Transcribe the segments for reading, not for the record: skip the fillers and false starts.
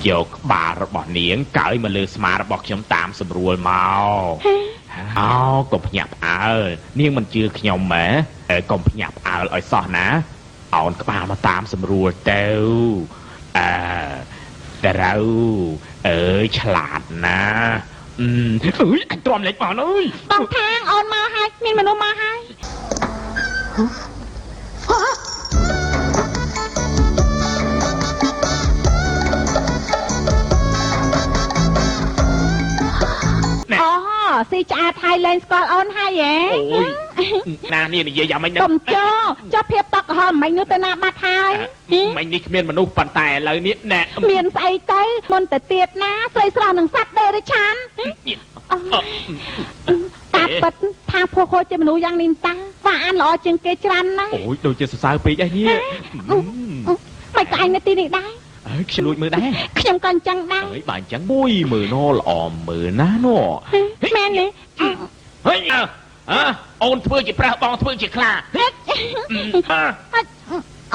យកក្បាលរបស់នាងកើយមកលើស្មារបស់ខ្ញុំតាមស្រួលមកអូកុំភ្ញាក់ផ្អើលនាងមិនជឿខ្ញុំហ្មងកុំភ្ញាក់ផ្អើលឲ្យសោះណាអោនក្បាលមកតាមស្រួលទៅត្រូវអើយឆ្លាតណាអើយអញទ្រាំលេចបងអើយបងខាងអូនមកហើយមានមនុស្សមកហើយស៊ីឆ្អាតហើយលែងស្គាល់អូនហើយហ៎អូយណានេះនិយាយយ៉ាងម៉េចកុំចុះភាពតក់ក្រហមមិញនោះទៅណាបាត់ហើយមិញនេះគ្មានមនុស្សប៉ុន្តែឥឡូវនេះណែមានស្អីទៅមុនទៅទៀតណាស្រីស្រស់នឹងសត្វដេរឆានតាពិតថាភពហូចជាមនុស្សយ៉ាងនេះតាស្អាតល្អជាងគេច្រើនណាស់អូយដូចជាសរសើរពេកឯនេះមិនក៏ឯងនៅទីនេះដែរខ្ញុំលួចមើលដែរខ្ញុំក៏អញ្ចឹងដែរអើយបើអញ្ចឹងមួយមើលណល្អមើលណាណមែនទេហេអូនធ្វើជាប្រាស់បងធ្វើជាខ្លា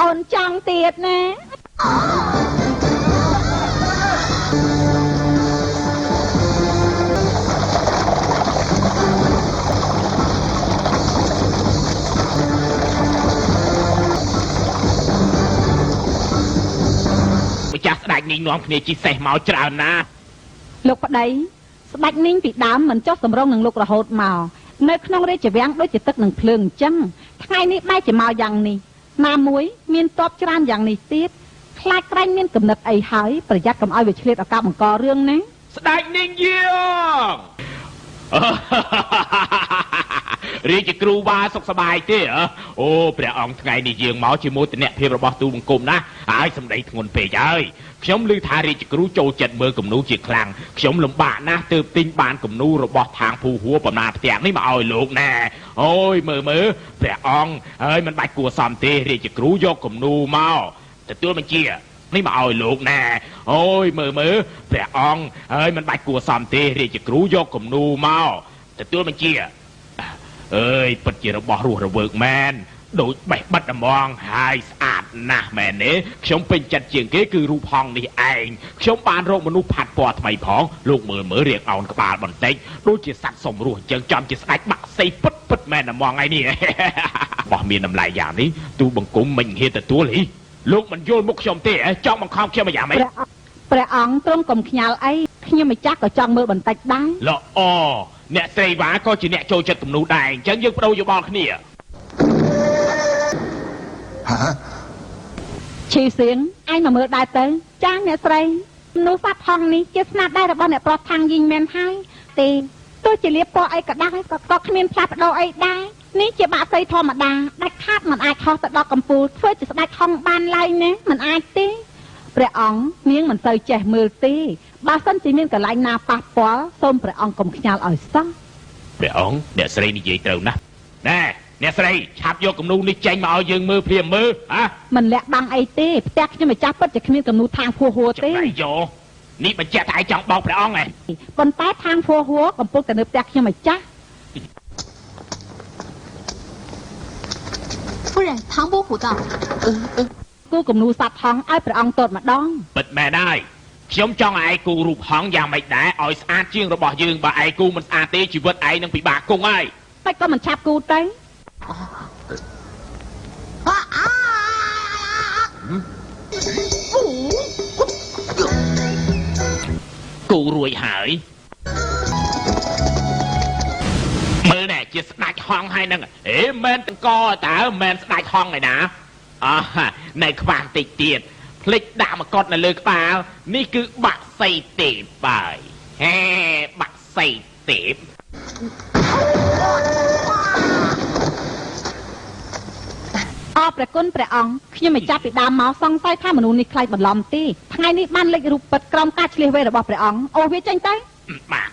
អូនចង់ទៀតណាចាស់ស្ដេចនាងនាំគ្នាជិះសេះមកច្រើនណាលោកប្តីស្ដេចនាងពីដើមមិនចុះសម្រុងនឹងលោករហូតមកនៅក្នុងរាជវាំងដូចជាទឹកនឹងភ្លើងអញ្ចឹងថ្ងៃនេះបែរជាមកយ៉ាងនេះណាមួយមានតបច្រើនយ៉ាងនេះទៀតខ្លាចក្រែងមានកំណត់អីហើយប្រយ័ត្នកុំឲ្យវាឆ្លៀតឱកាសបង្ករឿងណាស្ដេចនាងយាងរាជគ្រូបាសុខសប្បាយទេអូព្រះអង្គថ្ងៃនេះយាងមកជាមួយទនភាពរបស់ទូបង្គំណាហើយសម្ដីធ្ងន់ពេកហើយខ្ញុំឮថារាជគ្រូចូលចិត្តមើលគំនូរជាខ្លាំងខ្ញុំលំបាកណាស់ទើបទិញបានគំនូររបស់ខាងភូហួរបំណាផ្ទះនេះមកឲ្យលោកណែអូយមើលព្រះអង្គហើយមិនបាច់គួរសមទេរាជគ្រូយកគំនូរមកទទួលបញ្ជានេះមកឲ្យលោកណែអូយមើលព្រះអង្គហើយមិនបាច់គួរសមទេរាជគ្រូយកគំនូរមកទទួលបញ្ជាអើយពិតជារបស់រស់រវើកមែនដូចបេះបិទហ្មងហើយស្អាតណាស់មែនទេខ្ញុំពេញចិត្តជាងគេគឺរូបហង្សនេះឯងខ្ញុំបានរកមនុស្សផាត់ពណ៌ថ្មីផងលោកមើលរៀងអោនក្បាលបន្តិចដូចជាសត្វសំរស់អញ្ចឹងចំជាស្ដេចបាក់សីពិតមែនហ្មងឯនេះបោះមានតម្លៃយ៉ាងនេះទូបង្គំមិនហ៊ានទទួលហីលោកមិនយល់មុខខ្ញុំទេចង់បង្ខំខ្ញុំយ៉ាងម៉េចព្រះអង្គទ្រង់កុំខ្ញាល់អីខ្ញុំម្ចាស់ក៏ចង់មើលបន្តិចដែរល្អអ្នកស្រីវ៉ាក៏ជាអ្នកចូលចិត្តគំនូរដែរអញ្ចឹងយើងបដូរយោបល់គ្នាឈីសៀងឯងមកមើលដែរទៅចាអ្នកស្រីនោះសัตว์ហងនេះជាស្នាដៃរបស់អ្នកប្រុសខាងយីងមែនហើយទេទោះជាលៀបពណ៌អីក៏ដោយក៏គ្មានផ្លាស់ប្ដូរអីដែរនេះជាបាក់សីធម្មតាដាច់ខាតមិនអាចខុសទៅដល់កំពូលធ្វើជាស្ដេចហងបានឡើយណាមិនអាចទេព្រះអង្គនាងមិនទៅចេះមើលទេបើសិនជាមានកន្លែងណាប៉ះពាល់សូមព្រះអង្គកុំខ្ញាល់ឲ្យសោះព្រះអង្គអ្នកស្រីនិយាយត្រូវណាស់ណែអ្នកស្រីឆាប់យកគំនូរនេះចេញមកឲ្យយើងមើលព្រាមមើលមិនលាក់បាំងអីទេផ្ទះខ្ញុំម្ចាស់ពិតជាគ្មានគំនូរທາງភួរហួរទេយកនេះបញ្ជាក់ថាឯងចង់បោកព្រះអង្គហ៎ប៉ុន្តែທາງភួរហួរកំពុងតែនៅផ្ទះខ្ញុំម្ចាស់夫人唐伯虎道គូគំនូរសัตว์ហងឲ្យព្រះអង្គទតម្ដងពិតមែនហើយខ្ញុំចង់ឲ្យឯងគូរូបហងយ៉ាងម៉េចដែរឲ្យស្អាតជាងរបស់យើងបើឯងគូមិនស្អាតទេជីវិតឯងនឹងពិបាកគង់ហើយតែក៏មិនឆាប់គូទៅគូរួយហើយមើលណែជាស្ដេចហងហើយហ្នឹងមែនទាំងកតើមែនស្ដេចហងឯណានៅខ្វះតិចទៀតភ្លេចដាក់មកកត់នៅលើក្បាលនេះគឺបាក់សីទេពបាយហេបាក់សីទេពព្រះគុណព្រះអង្គខ្ញុំមិនចាប់ពីដើមមកសង្ស័យថាមនុស្សនេះខ្លាចបន្លំទេថ្ងៃនេះបានលេចរូបពិតក្រោមការឆ្លៀសវៃរបស់ព្រះអង្គអូវាចេញទៅបាទ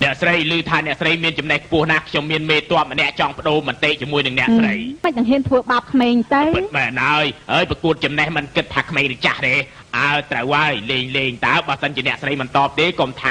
អ្នកស្រីឮថាអ្នកស្រីមានចំណេះខ្ពស់ណាស់ខ្ញុំមានមេតបម្នាក់ចង់បដូរមន្ទីរជាមួយនឹងអ្នកស្រីមិននឹងហ៊ានធ្វើបាបក្មេងទៅពិតមែនហើយប្រកួតចំណេះមិនគិតថាក្មេងឬចាស់ទេត្រូវហើយលេងតើបើសិនជាអ្នកស្រីមិនតបទេកុំថា